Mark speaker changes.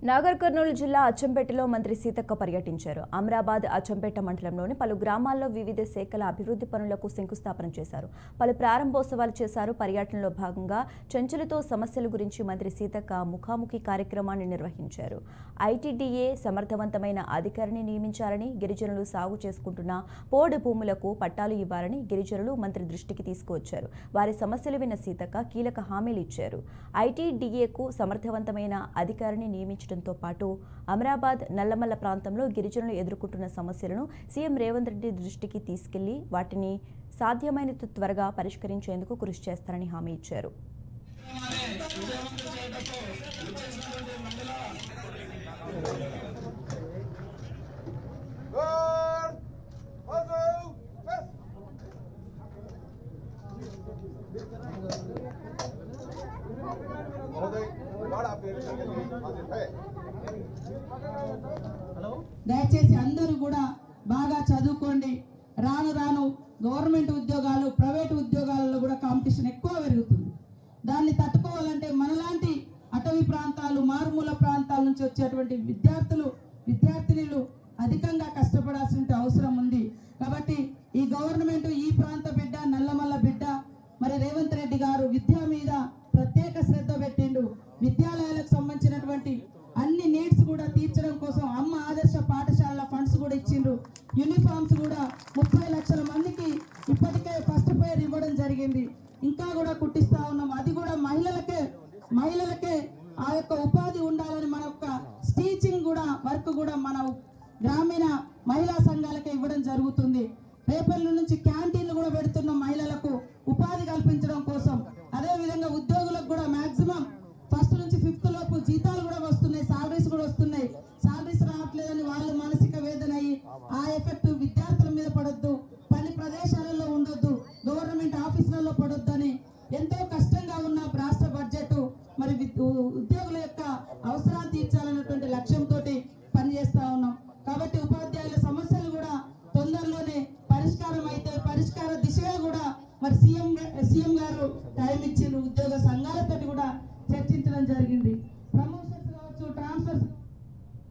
Speaker 1: నాగర్ కర్నూలు జిల్లా అచ్చంపేటలో మంత్రి సీతక్క పర్యటించారు. అమరాబాద్ అచ్చంపేట మండలంలోని పలు గ్రామాల్లో వివిధ శాఖల అభివృద్ధి పనులకు శంకుస్థాపన చేశారు. పలు ప్రారంభోత్సవాలు చేశారు. పర్యటనలో భాగంగా చెంచులతో సమస్యల గురించి మంత్రి సీతక్క ముఖాముఖి కార్యక్రమాన్ని నిర్వహించారు. ఐటీడీఏ సమర్థవంతమైన అధికారిని నియమించాలని, గిరిజనులు సాగు చేసుకుంటున్న పోడు భూములకు పట్టాలు ఇవ్వాలని గిరిజనులు మంత్రి దృష్టికి తీసుకువచ్చారు. వారి సమస్యలు విన్న సీతక్క కీలక హామీలు ఇచ్చారు. ఐటీడీఏకు సమర్థవంతమైన అధికారిని నియమించడం తో పాటు అమరాబాద్ నల్లమల్ల ప్రాంతంలో గిరిజనులు ఎదుర్కొంటున్న సమస్యలను సీఎం రేవంత్ రెడ్డి దృష్టికి తీసుకెళ్లి వాటిని సాధ్యమైనంత త్వరగా పరిష్కరించేందుకు కృషి చేస్తారని హామీ ఇచ్చారు.
Speaker 2: దయచేసి అందరూ కూడా బాగా చదువుకోండి. రాను రాను గవర్నమెంట్ ఉద్యోగాలు, ప్రైవేట్ ఉద్యోగాలలో కూడా కాంపిటీషన్ ఎక్కువ పెరుగుతుంది. దాన్ని తట్టుకోవాలంటే మనలాంటి అటవీ ప్రాంతాలు, మారుమూల ప్రాంతాల నుంచి వచ్చేటువంటి విద్యార్థినులు అధికంగా కష్టపడాల్సిన అవసరం ఉంది. కాబట్టి ఈ గవర్నమెంట్ ఈ ప్రాంత బిడ్డ, నల్లమల్ల బిడ్డ, మరి రేవంత్ రెడ్డి గారు విద్య మీద ప్రత్యేక శ్రద్ధ పెట్టిండు. విద్యాలయాలకు సంబంధించినటువంటి అన్ని నీడ్స్ కూడా తీర్చడం కోసం అమ్మ ఆదర్శ పాఠశాలల ఫండ్స్ కూడా ఇచ్చిండ్రు. యూనిఫామ్స్ కూడా 30 లక్షల మందికి ఇప్పటికే ఫస్ట్ పేర్ ఇవ్వడం జరిగింది. ఇంకా కూడా కుట్టిస్తా ఉన్నాం. అది కూడా మహిళలకే ఆ యొక్క ఉపాధి ఉండాలని మన యొక్క స్టీచింగ్ కూడా వర్క్ కూడా మన గ్రామీణ మహిళా సంఘాలకే ఇవ్వడం జరుగుతుంది. రేపటి నుంచి క్యాంటీన్లు కూడా పెడుతున్న మహిళలకు ఉపాధి కల్పించడం కోసం. అదేవిధంగా ఉద్యోగులకు కూడా మాక్సిమం ఫస్ట్ నుంచి 5th లోపు జీతాలు కూడా వస్తున్నాయి, సాలరీస్ కూడా వస్తున్నాయి. సాలరీస్ రావట్లేదని వాళ్ళు మానసిక వేదన అయ్యి ఆ ఎఫెక్ట్ విద్యార్థుల మీద పడొద్దు, పని ప్రదేశాలలో ఉండొద్దు, గవర్నమెంట్ ఆఫీసులలో పడొద్దు అని ఎంతో కష్టంగా ఉన్న రాష్ట్ర బడ్జెట్ మరి ఉద్యోగుల యొక్క అవసరాలు తీర్చాలన్నటువంటి లక్ష్యంతో పనిచేస్తా ఉన్నాం. కాబట్టి ఉపాధ్యాయుల సమస్యలు కూడా తొందరలోనే పరిష్కారం అయితే పరిష్కార దిశగా కూడా మరి సీఎం గారు టైం ఇచ్చిండ్రు. ఉద్యోగ సంఘాలతో కూడా చర్చించడం జరిగింది.